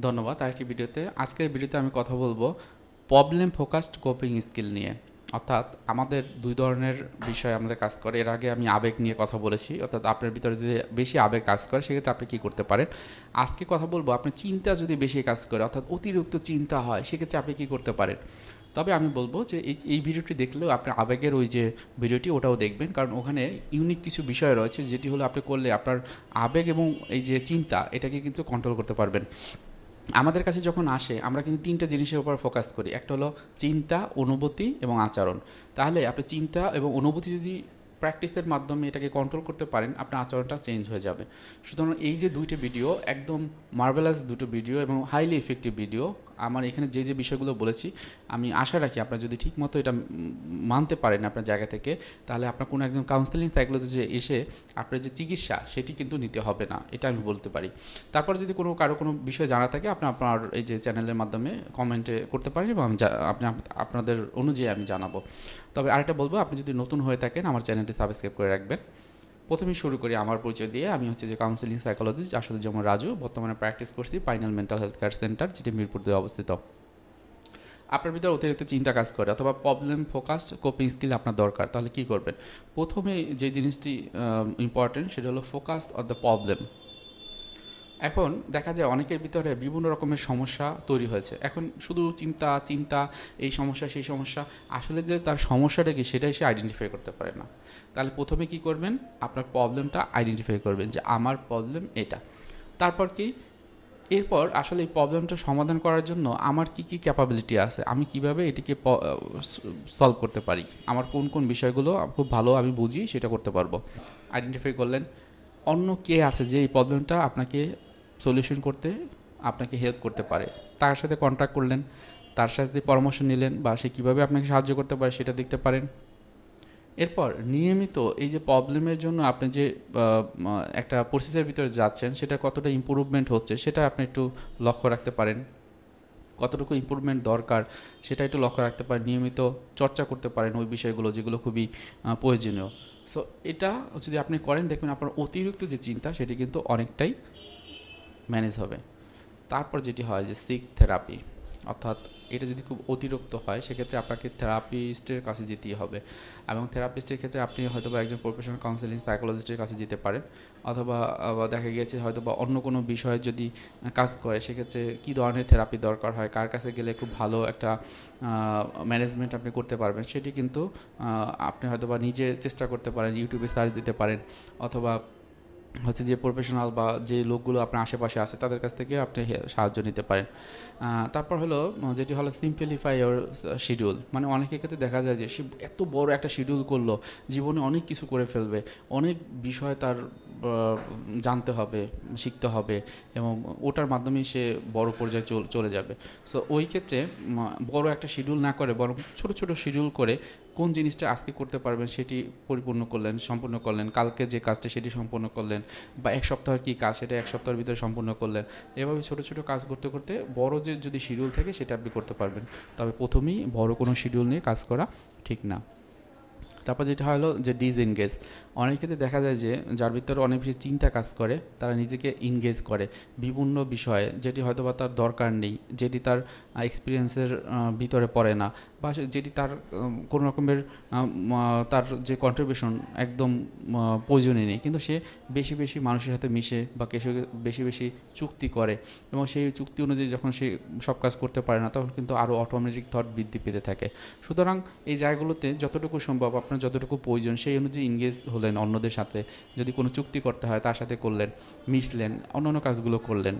ধন্যবাদ। আরেকটি ভিডিওতে আজকের ভিডিওতে আমি কথা বলবো প্রবলেম ফোকাসড কোপিং স্কিল নিয়ে। অর্থাৎ আমাদের দুই ধরনের বিষয় আমাদের কাজ করে। এর আগে আমি আবেগ নিয়ে কথা বলেছি, অর্থাৎ আপনার ভিতরে যদি বেশি আবেগ কাজ করে সেক্ষেত্রে আপনি কী করতে পারেন। আজকে কথা বলবো আপনার চিন্তা যদি বেশি কাজ করে, অর্থাৎ অতিরিক্ত চিন্তা হয়, সেক্ষেত্রে আপনি কী করতে পারেন। তবে আমি বলবো যে এই ভিডিওটি দেখলেও আপনার আবেগের ওই যে ভিডিওটি ওটাও দেখবেন, কারণ ওখানে ইউনিক কিছু বিষয় রয়েছে যেটি হলো আপনি করলে আপনার আবেগ এবং এই যে চিন্তা এটাকে কিন্তু কন্ট্রোল করতে পারবেন। আমাদের কাছে যখন আসে আমরা কিন্তু তিনটা জিনিসের উপর ফোকাস করি। একটা হলো চিন্তা, অনুভূতি এবং আচরণ। তাহলে আপনি চিন্তা এবং অনুভূতি যদি প্র্যাকটিসের মাধ্যমে এটাকে কন্ট্রোল করতে পারেন, আপনার আচরণটা চেঞ্জ হয়ে যাবে। সুতরাং এই যে দুইটি ভিডিও একদম মার্ভেলাস দুটো ভিডিও এবং হাইলি এফেক্টিভ ভিডিও। আমার এখানে যে বিষয়গুলো বলেছি আমি আশা রাখি আপনারা যদি ঠিকমতো এটা মানতে পারেন আপনার জায়গা থেকে, তাহলে আপনার কোনো একজন কাউন্সেলিং সাইকোলজিস্টে এসে আপনার যে চিকিৎসা সেটি কিন্তু নিতে হবে না, এটা আমি বলতে পারি। তারপর যদি কারো কোনো বিষয় জানা থাকে আপনার এই যে চ্যানেলের মাধ্যমে কমেন্টে করতে পারেন এবং আপনাদের অনুযায়ী আমি জানাবো। তবে আরেকটা বলবো, আপনি যদি নতুন হয়ে থাকেন আমার চ্যানেলটি সাবস্ক্রাইব করে রাখবেন। প্রথমেই শুরু করি আমার পরিচয় দিয়ে। আমি হচ্ছে যে কাউন্সেলিং সাইকোলজিস্ট আসাদুজ্জামান রাজু। বর্তমানে প্র্যাকটিস করছি পাইনাল মেন্টাল হেলথ কেয়ার সেন্টার, যেটি মিরপুর 2 অবস্থিত। আপনার ভিতরে অতিরিক্ত চিন্তা কাজ করে অথবা প্রবলেম ফোকাসড কোপিং স্কিল আপনার দরকার, তাহলে কী করবেন। প্রথমে যে জিনিসটি ইম্পর্টেন্ট সেটা হলো ফোকাস অন দ্য প্রবলেম। এখন দেখা যায় অনেকের ভিতরে বিভিন্ন রকমের সমস্যা তৈরি হয়েছে। এখন শুধু চিন্তা চিন্তা, এই সমস্যা সেই সমস্যা, আসলে যে তার সমস্যাটা কি সেটাই সে আইডেন্টিফাই করতে পারে না। তাহলে প্রথমে কি করবেন, আপনার প্রবলেমটা আইডেন্টিফাই করবেন যে আমার প্রবলেম এটা। তারপর কি, এরপর আসলে এই প্রবলেমটা সমাধান করার জন্য আমার কি কি ক্যাপাবিলিটি আছে, আমি কিভাবে এটিকে সলভ করতে পারি, আমার কোন কোন বিষয়গুলো খুব ভালো আমি বুঝি সেটা করতে পারবো। আইডেন্টিফাই করলেন। অন্য কে আছে যে এই প্রবলেমটা আপনাকে সলিউশন করতে আপনাকে হেল্প করতে পারে, তার সাথে কন্ট্যাক্ট করলেন, তার সাথে পরামর্শ নিলেন বা সে কীভাবে আপনাকে সাহায্য করতে পারে সেটা দেখতে পারেন। এরপর নিয়মিত এই যে প্রবলেমের জন্য আপনি যে একটা প্রসেসের ভিতরে যাচ্ছেন সেটা কতটা ইম্প্রুভমেন্ট হচ্ছে সেটা আপনি একটু লক্ষ্য রাখতে পারেন। কতটুকু ইম্প্রুভমেন্ট দরকার সেটা একটু লক্ষ্য রাখতে পারেন। নিয়মিত চর্চা করতে পারেন ওই বিষয়গুলো যেগুলো খুবই প্রয়োজনীয়। সো এটা যদি আপনি করেন দেখবেন আপনার অতিরিক্ত যে চিন্তা সেটি কিন্তু অনেকটাই ম্যানেজ হবে। তারপর যেটি হয় যে সিক থেরাপি, অর্থাৎ এটা যদি খুব অতিরিক্ত হয় সেক্ষেত্রে আপনাকে থেরাপিস্টের কাছে যেতেই হবে। এবং থেরাপিস্টের ক্ষেত্রে আপনি হয়তোবা একজন প্রফেশনাল কাউন্সেলিং সাইকোলজিস্টের কাছে যেতে পারেন, অথবা দেখা গিয়েছে হয়তোবা অন্য কোনো বিষয়ে যদি কাজ করে সেক্ষেত্রে কী ধরনের থেরাপি দরকার হয়, কার কাছে গেলে খুব ভালো একটা ম্যানেজমেন্ট আপনি করতে পারবেন সেটি কিন্তু আপনি হয়তোবা নিজে চেষ্টা করতে পারেন, ইউটিউবে সার্চ দিতে পারেন, অথবা হচ্ছে যে প্রফেশনাল বা যে লোকগুলো আপনার আশেপাশে আছে তাদের কাছ থেকে আপনি সাহায্য নিতে পারেন। তারপর হলো যেটি হলো সিম্পলিফাই ইওর শিডিউল। মানে অনেকের ক্ষেত্রে দেখা যায় যে সে এত বড় একটা শিডিউল করলো, জীবনে অনেক কিছু করে ফেলবে, অনেক বিষয় তার জানতে হবে, শিখতে হবে এবং ওটার মাধ্যমেই সে বড় পর্যায়ে চলে যাবে। সো ওই ক্ষেত্রে বড় একটা শিডিউল না করে বরং ছোট ছোট শিডিউল করে কোন জিনিসটা আজকে করতে পারবেন সেটি সম্পূর্ণ করলেন, কালকে যে কাজটা সেটি সম্পূর্ণ করলেন, বা এক সপ্তাহের কী কাজ সেটা এক সপ্তাহের ভিতরে সম্পূর্ণ করলেন। এভাবে ছোটো ছোটো কাজ করতে করতে বড় যে যদি শিডিউল থাকে সেটা আপনি করতে পারবেন। তবে প্রথমেই বড় কোনো শিডিউল নিয়ে কাজ করা ঠিক না। তারপর যেটা হলো যে ডিসএনগেজ। অনেক ক্ষেত্রে দেখা যায় যে যার ভিতরে অনেক বেশি চিন্তা কাজ করে তারা নিজেকে এনগেজ করে বিভিন্ন বিষয়ে, যেটি হয়তো বা তার দরকার নেই, যেটি তার এক্সপিরিয়েন্সের ভিতরে পড়ে না, বা যেটি তার কোনো রকমের তার যে কন্ট্রিবিউশন একদম প্রয়োজনই নেই, কিন্তু সে বেশি বেশি মানুষের সাথে মিশে বা বেশি বেশি চুক্তি করে এবং সেই চুক্তি অনুযায়ী যখন সে সব কাজ করতে পারে না তখন কিন্তু আরও অটোমেটিক থট বৃদ্ধি পেতে থাকে। সুতরাং এই জায়গাগুলোতে যতটুকু সম্ভব আপনার যতটুকু প্রয়োজন সেই অনুযায়ী ইংগেজ হলেন অন্যদের সাথে, যদি কোনো চুক্তি করতে হয় তার সাথে করলেন, মিশলেন, অন্যান্য কাজগুলো করলেন।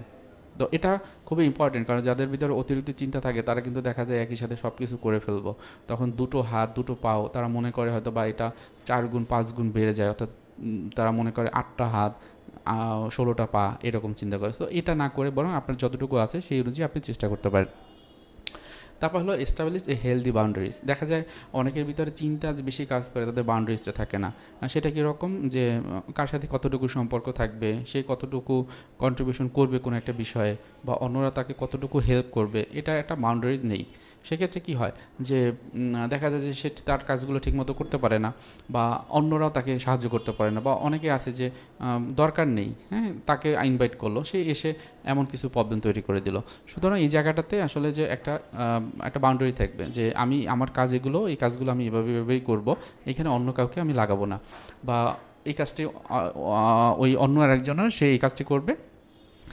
তো এটা খুবই ইম্পর্টেন্ট, কারণ যাদের ভিতরে অতিরিক্ত চিন্তা থাকে তারা কিন্তু দেখা যায় একই সাথে সব কিছু করে ফেলবো, তখন দুটো হাত দুটো পাও তারা মনে করে হয়তো বা এটা 4 গুণ 5 গুণ বেড়ে যায়, অর্থাৎ তারা মনে করে 8টা হাত 16টা পা এরকম চিন্তা করে। তো এটা না করে বরং আপনার যতটুকু আছে সেই অনুযায়ী আপনি চেষ্টা করতে পারেন। তারপর হলো এস্টাবলিশ এ হেলদি বাউন্ডারিজ। দেখা যায় অনেকের ভিতরে চিন্তা বেশি কাজ করে, তাদের বাউন্ডারিজটা থাকে না। সেটা কীরকম, যে কার সাথে কতটুকু সম্পর্ক থাকবে, সে কতটুকু কন্ট্রিবিউশন করবে কোনো একটা বিষয়ে, বা অন্যরা তাকে কতটুকু হেল্প করবে, এটা একটা বাউন্ডারিজ নেই। সেক্ষেত্রে কী হয় যে দেখা যায় যে সে তার কাজগুলো ঠিকমতো করতে পারে না, বা অন্যরাও তাকে সাহায্য করতে পারে না, বা অনেকে আছে যে দরকার নেই, হ্যাঁ, তাকে ইনভাইট করলো, সে এসে এমন কিছু প্রবলেম তৈরি করে দিল। সুতরাং এই জায়গাটাতে আসলে যে একটা বাউন্ডারি থাকবে, যে আমি আমার কাজ এগুলো, এই কাজগুলো আমি এভাবেই করব, এখানে অন্য কাউকে আমি লাগাবো না, বা এই কাজটি ওই অন্য আরেকজনের সে এই কাজটি করবে,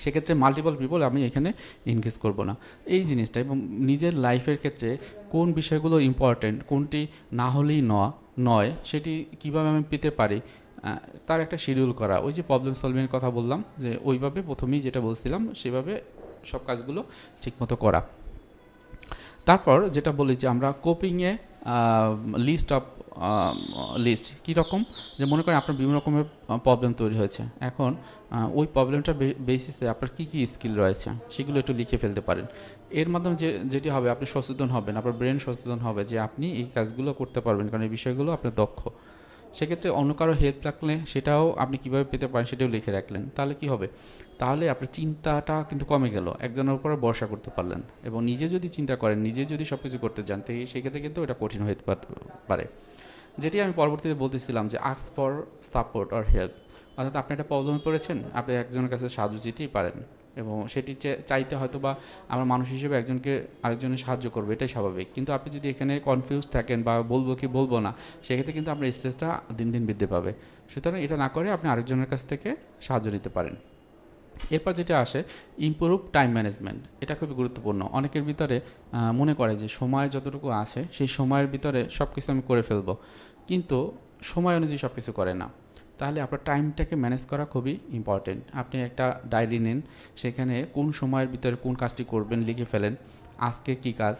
সেক্ষেত্রে মাল্টিপল পিপল আমি এখানে ইনগেজ করব না, এই জিনিসটা। এবং নিজের লাইফের ক্ষেত্রে কোন বিষয়গুলো ইম্পর্টেন্ট, কোনটি না হলেই নয়, সেটি কিভাবে আমি পেতে পারি, তার একটা শিডিউল করা। ওই যে প্রবলেম সলভিংয়ের কথা বললাম, যে ওইভাবে প্রথমেই যেটা বলছিলাম সেভাবে সব কাজগুলো ঠিকমতো করা। তারপর যেটা বলি যে আমরা কোপিংয়ে লিস্ট কীরকম, যে মনে করেন আপনার বিভিন্ন রকমের প্রবলেম তৈরি হয়েছে, এখন ওই প্রবলেমটার বেসিসে আপনার কী কী স্কিল রয়েছে সেগুলো একটু লিখে ফেলতে পারেন। এর মাধ্যমে যেটি হবে, আপনি সচেতন হবেন, আপনার ব্রেন সচেতন হবে যে আপনি এই কাজগুলো করতে পারবেন, কারণ এই বিষয়গুলো আপনার দক্ষ। সেক্ষেত্রে অন্য কারো হেল্প লাগলে সেটাও আপনি কীভাবে পেতে পারেন সেটাও লিখে রাখলেন, তাহলে কি হবে, তাহলে আপনার চিন্তাটা কিন্তু কমে গেল, একজনের উপর ভরসা করতে পারলেন। এবং নিজে যদি চিন্তা করেন, নিজে যদি সব কিছু করতে চান, তো সেক্ষেত্রে কিন্তু এটা কঠিন হতে পারে। যেটি আমি পরবর্তীতে বলতেছিলাম যে ask for support or help, অর্থাৎ আপনি একটা প্রবলেমে পড়েছেন, আপনি একজনের কাছে সাহায্য চেতেই পারেন, এবং সেটি চাইতে হয়তো বা আমরা মানুষ হিসেবে একজনকে আরেকজনের সাহায্য করবো, এটাই স্বাভাবিক। কিন্তু আপনি যদি এখানে কনফিউজ থাকেন বা বলবো কি বলবো না, সেক্ষেত্রে কিন্তু আপনার স্ট্রেসটা দিন দিন বৃদ্ধি পাবে। সুতরাং এটা না করে আপনি আরেকজনের কাছ থেকে সাহায্য নিতে পারেন। এরপর যেটা আসে ইমপ্রুভ টাইম ম্যানেজমেন্ট, এটা খুবই গুরুত্বপূর্ণ। অনেকের ভিতরে মনে করে যে সময় যতটুকু আছে সেই সময়ের ভিতরে সব কিছু আমি করে ফেলবো, কিন্তু সময় অনুযায়ী সব কিছু করে না। তাহলে আপনার টাইমটাকে ম্যানেজ করা খুবই ইম্পর্টেন্ট। আপনি একটা ডায়েরি নিন, সেখানে কোন সময়ের ভিতরে কোন কাজটি করবেন লিখে ফেলেন। আজকে কী কাজ,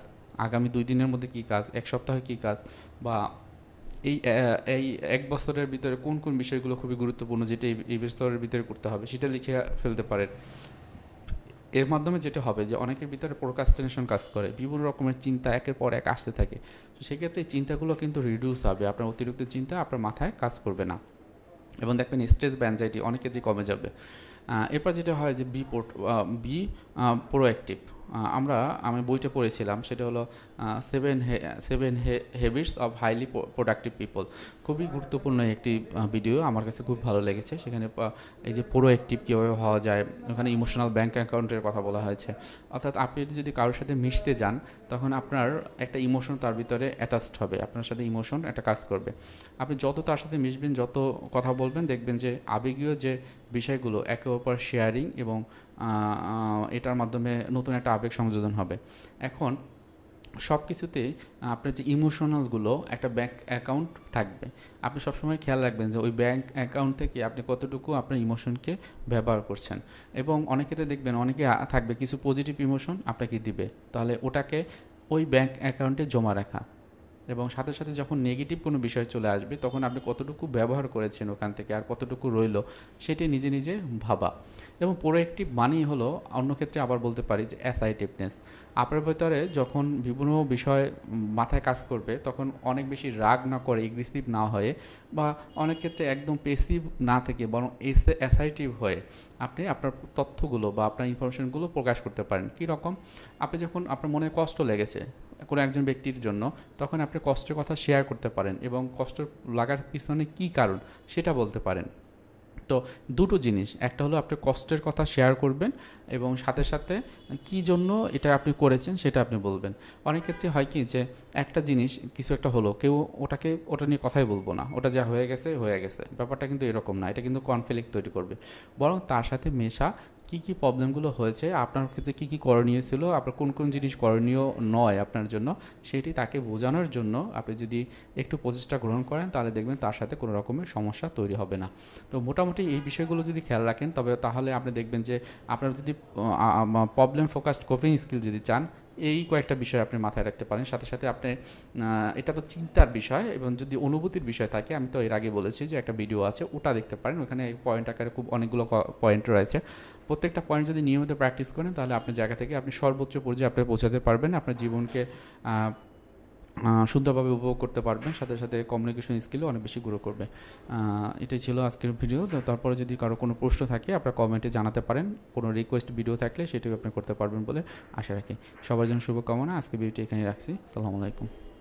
আগামী 2 দিনের মধ্যে কী কাজ, এক সপ্তাহে কী কাজ, বা এই এই 1 বছরের ভিতরে কোন কোন বিষয়গুলো খুবই গুরুত্বপূর্ণ, যেটা এই বছরের ভিতরে করতে হবে, সেটা লিখে ফেলতে পারেন। এর মাধ্যমে যেটা হবে যে অনেকের ভিতরে প্রোক্রাস্টিনেশন কাজ করে, বিভিন্ন রকমের চিন্তা একের পর এক আসতে থাকে। তো সেক্ষেত্রে এই চিন্তাগুলো কিন্তু রিডিউস হবে, আপনার অতিরিক্ত চিন্তা আপনার মাথায় কাজ করবে না, এবং দেখবেন স্ট্রেস বা অ্যাংজাইটি অনেকেরই কমে যাবে। এরপর যেটা হয় যে বি প্রোঅ্যাক্টিভ। আমি বইটা পড়েছিলাম, সেটা হলো seven habits of highly productive people. খুবই গুরুত্বপূর্ণ একটি ভিডিও, আমার কাছে খুব ভালো লেগেছে। সেখানে এই যে প্রোঅ্যাক্টিভ কীভাবে হওয়া যায়, ওখানে ইমোশনাল ব্যাঙ্ক অ্যাকাউন্টের কথা বলা হয়েছে। অর্থাৎ আপনি যদি কারোর সাথে মিশতে যান, তখন আপনার একটা ইমোশন তার ভিতরে অ্যাটাচড হবে, আপনার সাথে ইমোশন একটা কাজ করবে। আপনি যত তার সাথে মিশবেন, যত কথা বলবেন, দেখবেন যে আবেগীয় যে বিষয়গুলো একে অপর শেয়ারিং, এবং এটার মাধ্যমে নতুন একটা আবেগ সংযোজন হবে। এখন সব কিছুতেই আপনার যে ইমোশনালগুলো একটা ব্যাঙ্ক অ্যাকাউন্ট থাকবে, আপনি সবসময় খেয়াল রাখবেন যে ওই ব্যাঙ্ক অ্যাকাউন্ট থেকে আপনি কতটুকু আপনার ইমোশনকে ব্যবহার করছেন। এবং অনেকের দেখবেন, অনেকে থাকবে কিছু পজিটিভ ইমোশন আপনাকে দিবে, তাহলে ওটাকে ওই ব্যাঙ্ক অ্যাকাউন্টে জমা রাখা, এবং সাথে সাথে যখন নেগেটিভ কোনো বিষয় চলে আসবে, তখন আপনি কতটুকু ব্যবহার করেছেন ওখান থেকে, আর কতটুকু রইল, সেটি নিজে নিজে ভাবা। এবং প্রোঅ্যাক্টিভ মানেই হলো, অন্য ক্ষেত্রে আবার বলতে পারি যে অ্যাসার্টিভনেস। আপনার ভেতরে যখন বিভিন্ন বিষয় মাথায় কাজ করবে, তখন অনেক বেশি রাগ না করে, এগ্রেসিভ না হয়ে, বা অনেক ক্ষেত্রে একদম পেসিভ না থেকে, বরং অ্যাসার্টিভ হয়ে আপনি আপনার তথ্যগুলো বা আপনার ইনফরমেশনগুলো প্রকাশ করতে পারেন। কীরকম, আপনি যখন আপনার মনে কষ্ট লেগেছে কোনো একজন ব্যক্তির জন্য, তখন আপনি কষ্টের কথা শেয়ার করতে পারেন, এবং কষ্ট লাগার পিছনে কী কারণ সেটা বলতে পারেন। তো দুটো জিনিস, একটা হলো আপনি কষ্টের কথা শেয়ার করবেন, এবং সাথে সাথে কী জন্য এটা আপনি করেছেন সেটা আপনি বলবেন। অনেক ক্ষেত্রে হয় কি, যে একটা জিনিস কিছু একটা হলো, কেউ ওটা নিয়ে কথাই বলবো না, ওটা যা হয়ে গেছে হয়ে গেছে, ব্যাপারটা কিন্তু এরকম না, এটা কিন্তু কনফ্লিক্ট তৈরি করবে। বরং তার সাথে মেশা, কী কী প্রবলেমগুলো হয়েছে, আপনার ক্ষেত্রে কী কী করণীয় ছিল, আপনার কোন কোন জিনিস করণীয় নয় আপনার জন্য, সেটি তাকে বোঝানোর জন্য আপনি যদি একটু প্রচেষ্টা গ্রহণ করেন, তাহলে দেখবেন তার সাথে কোনো রকমের সমস্যা তৈরি হবে না। তো মোটামুটি এই বিষয়গুলো যদি খেয়াল রাখেন, তাহলে আপনি দেখবেন যে আপনার যদি প্রবলেম ফোকাসড কোপিং স্কিল যদি চান, এই কয়েকটা বিষয় আপনি মাথায় রাখতে পারেন। সাথে সাথে আপনি এটা তো চিন্তার বিষয়, এবং যদি অনুভূতির বিষয় থাকে, আমি তো এর আগে বলেছি যে একটা ভিডিও আছে, ওটা দেখতে পারেন। ওখানে পয়েন্ট আকারে খুব অনেকগুলো পয়েন্ট রয়েছে। প্রত্যেকটা পয়েন্ট যদি নিয়মিত প্র্যাকটিস করেন, তাহলে আপনার জায়গা থেকে আপনি সর্বোচ্চ পর্যায়ে আপনি পৌঁছাতে পারবেন, আপনার জীবনকে সুন্দরভাবে উপভোগ করতে পারবেন। সাথে সাথে কমিউনিকেশন স্কিলও অনেক বেশি গ্রো করবে। এটাই ছিল আজকের ভিডিও। তো তারপরে যদি কারো কোনো প্রশ্ন থাকে, আপনার কমেন্টে জানাতে পারেন। কোনো রিকোয়েস্ট ভিডিও থাকলে সেটাও আপনি করতে পারবেন বলে আশা রাখি। সবার জন্য শুভকামনা। আজকে ভিডিওটি এখানে রাখছি। আসসালামু আলাইকুম।